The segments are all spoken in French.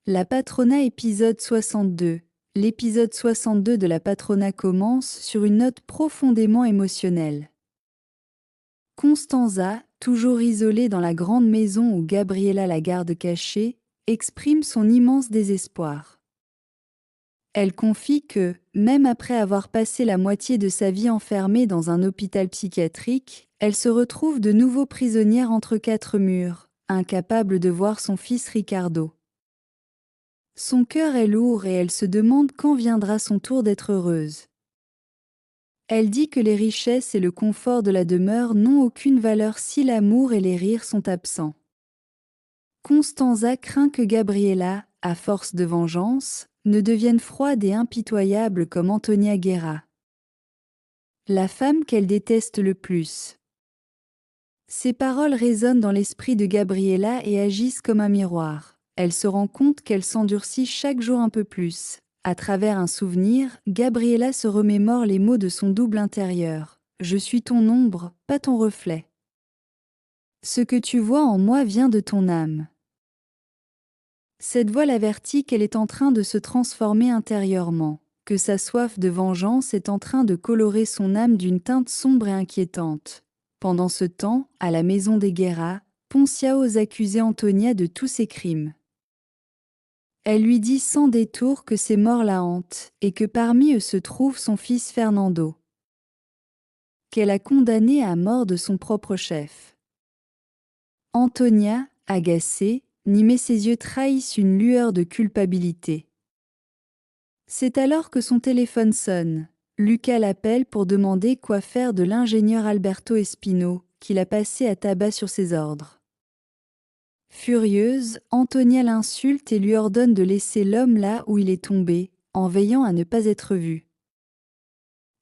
La Patrona épisode 62. L'épisode 62 de la Patrona commence sur une note profondément émotionnelle. Constanza, toujours isolée dans la grande maison où Gabriela la garde cachée, exprime son immense désespoir. Elle confie que, même après avoir passé la moitié de sa vie enfermée dans un hôpital psychiatrique, elle se retrouve de nouveau prisonnière entre quatre murs, incapable de voir son fils Ricardo. Son cœur est lourd et elle se demande quand viendra son tour d'être heureuse. Elle dit que les richesses et le confort de la demeure n'ont aucune valeur si l'amour et les rires sont absents. Constanza craint que Gabriela, à force de vengeance, ne devienne froide et impitoyable comme Antonia Guerra. La femme qu'elle déteste le plus. Ces paroles résonnent dans l'esprit de Gabriela et agissent comme un miroir. Elle se rend compte qu'elle s'endurcit chaque jour un peu plus. À travers un souvenir, Gabriela se remémore les mots de son double intérieur. « Je suis ton ombre, pas ton reflet. Ce que tu vois en moi vient de ton âme. » Cette voix l'avertit qu'elle est en train de se transformer intérieurement, que sa soif de vengeance est en train de colorer son âme d'une teinte sombre et inquiétante. Pendant ce temps, à la maison des Guerra, Poncia ose accuser Antonia de tous ses crimes. Elle lui dit sans détour que ses morts la hantent et que parmi eux se trouve son fils Fernando, qu'elle a condamné à mort de son propre chef. Antonia, agacée, mais ses yeux trahissent une lueur de culpabilité. C'est alors que son téléphone sonne. Lucas l'appelle pour demander quoi faire de l'ingénieur Alberto Espino, qu'il a passé à tabac sur ses ordres. Furieuse, Antonia l'insulte et lui ordonne de laisser l'homme là où il est tombé, en veillant à ne pas être vu.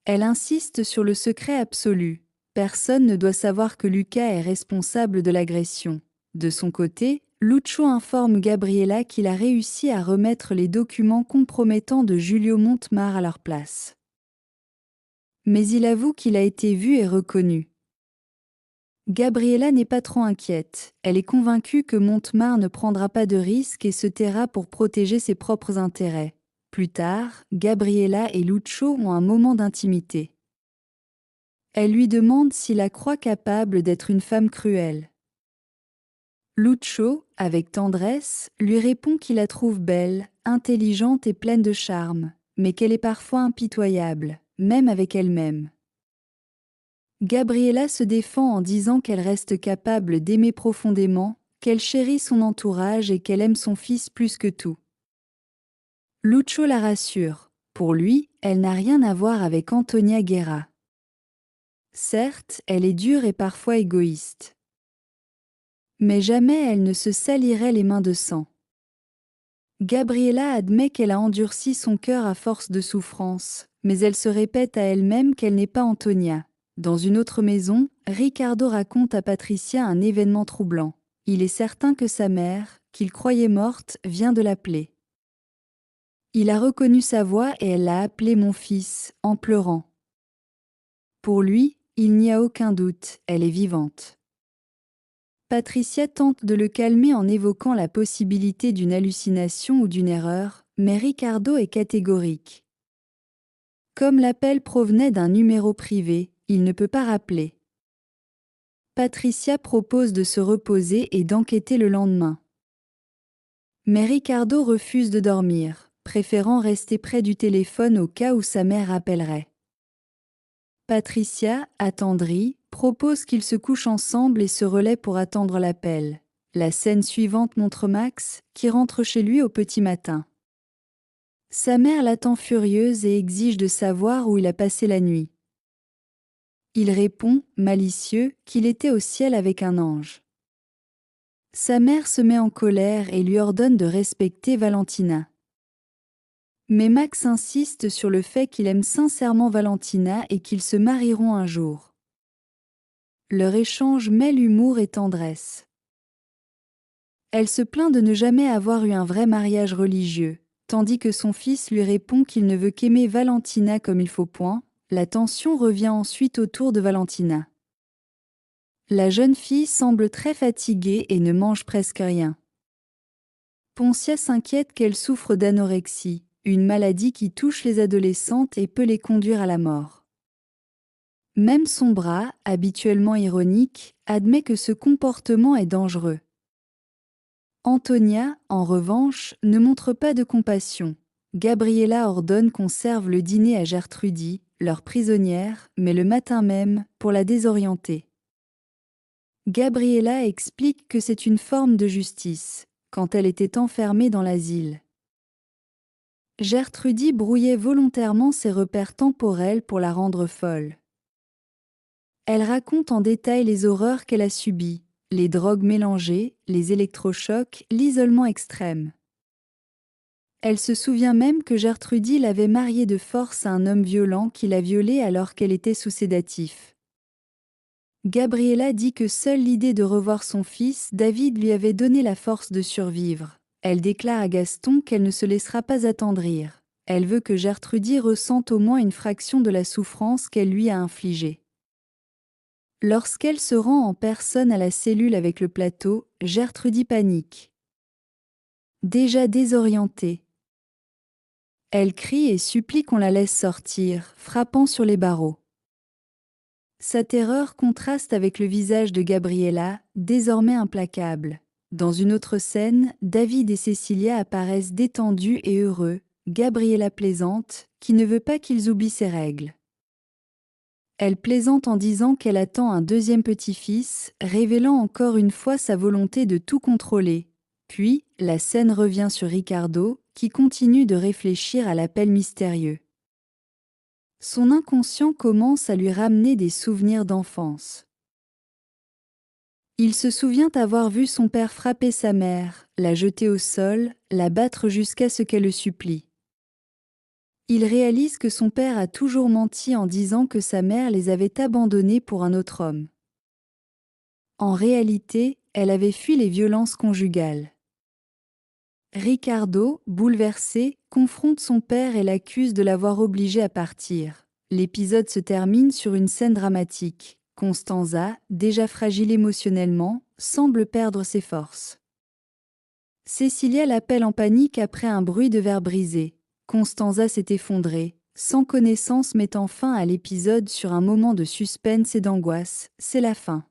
Elle insiste sur le secret absolu. Personne ne doit savoir que Lucas est responsable de l'agression. De son côté, Lucho informe Gabriela qu'il a réussi à remettre les documents compromettants de Julio Montemar à leur place. Mais il avoue qu'il a été vu et reconnu. Gabriela n'est pas trop inquiète. Elle est convaincue que Montemar ne prendra pas de risques et se taira pour protéger ses propres intérêts. Plus tard, Gabriela et Lucho ont un moment d'intimité. Elle lui demande s'il la croit capable d'être une femme cruelle. Lucho, avec tendresse, lui répond qu'il la trouve belle, intelligente et pleine de charme, mais qu'elle est parfois impitoyable, même avec elle-même. Gabriela se défend en disant qu'elle reste capable d'aimer profondément, qu'elle chérit son entourage et qu'elle aime son fils plus que tout. Lucho la rassure. Pour lui, elle n'a rien à voir avec Antonia Guerra. Certes, elle est dure et parfois égoïste. Mais jamais elle ne se salirait les mains de sang. Gabriela admet qu'elle a endurci son cœur à force de souffrance, mais elle se répète à elle-même qu'elle n'est pas Antonia. Dans une autre maison, Ricardo raconte à Patricia un événement troublant. Il est certain que sa mère, qu'il croyait morte, vient de l'appeler. Il a reconnu sa voix et elle l'a appelé mon fils, en pleurant. Pour lui, il n'y a aucun doute, elle est vivante. Patricia tente de le calmer en évoquant la possibilité d'une hallucination ou d'une erreur, mais Ricardo est catégorique. Comme l'appel provenait d'un numéro privé, il ne peut pas rappeler. Patricia propose de se reposer et d'enquêter le lendemain. Mais Ricardo refuse de dormir, préférant rester près du téléphone au cas où sa mère appellerait. Patricia, attendrie, propose qu'ils se couchent ensemble et se relaient pour attendre l'appel. La scène suivante montre Max, qui rentre chez lui au petit matin. Sa mère l'attend furieuse et exige de savoir où il a passé la nuit. Il répond, malicieux, qu'il était au ciel avec un ange. Sa mère se met en colère et lui ordonne de respecter Valentina. Mais Max insiste sur le fait qu'il aime sincèrement Valentina et qu'ils se marieront un jour. Leur échange mêle humour et tendresse. Elle se plaint de ne jamais avoir eu un vrai mariage religieux, tandis que son fils lui répond qu'il ne veut qu'aimer Valentina comme il faut point. La tension revient ensuite autour de Valentina. La jeune fille semble très fatiguée et ne mange presque rien. Poncia s'inquiète qu'elle souffre d'anorexie, une maladie qui touche les adolescentes et peut les conduire à la mort. Même son bras, habituellement ironique, admet que ce comportement est dangereux. Antonia, en revanche, ne montre pas de compassion. Gabriella ordonne qu'on serve le dîner à Gertrudie, leur prisonnière, mais le matin même, pour la désorienter. Gabriella explique que c'est une forme de justice, quand elle était enfermée dans l'asile. Gertrudie brouillait volontairement ses repères temporels pour la rendre folle. Elle raconte en détail les horreurs qu'elle a subies, les drogues mélangées, les électrochocs, l'isolement extrême. Elle se souvient même que Gertrudie l'avait mariée de force à un homme violent qui l'a violée alors qu'elle était sous sédatif. Gabriella dit que seule l'idée de revoir son fils, David, lui avait donné la force de survivre. Elle déclare à Gaston qu'elle ne se laissera pas attendrir. Elle veut que Gertrudie ressente au moins une fraction de la souffrance qu'elle lui a infligée. Lorsqu'elle se rend en personne à la cellule avec le plateau, Gertrudie panique. Déjà désorientée, elle crie et supplie qu'on la laisse sortir, frappant sur les barreaux. Sa terreur contraste avec le visage de Gabriella, désormais implacable. Dans une autre scène, David et Cecilia apparaissent détendus et heureux, Gabriella plaisante, qui ne veut pas qu'ils oublient ses règles. Elle plaisante en disant qu'elle attend un deuxième petit-fils, révélant encore une fois sa volonté de tout contrôler. Puis, la scène revient sur Ricardo, qui continue de réfléchir à l'appel mystérieux. Son inconscient commence à lui ramener des souvenirs d'enfance. Il se souvient avoir vu son père frapper sa mère, la jeter au sol, la battre jusqu'à ce qu'elle le supplie. Il réalise que son père a toujours menti en disant que sa mère les avait abandonnés pour un autre homme. En réalité, elle avait fui les violences conjugales. Ricardo, bouleversé, confronte son père et l'accuse de l'avoir obligé à partir. L'épisode se termine sur une scène dramatique. Constanza, déjà fragile émotionnellement, semble perdre ses forces. Cecilia l'appelle en panique après un bruit de verre brisé. Constanza s'est effondrée, sans connaissance mettant fin à l'épisode sur un moment de suspense et d'angoisse. C'est la fin.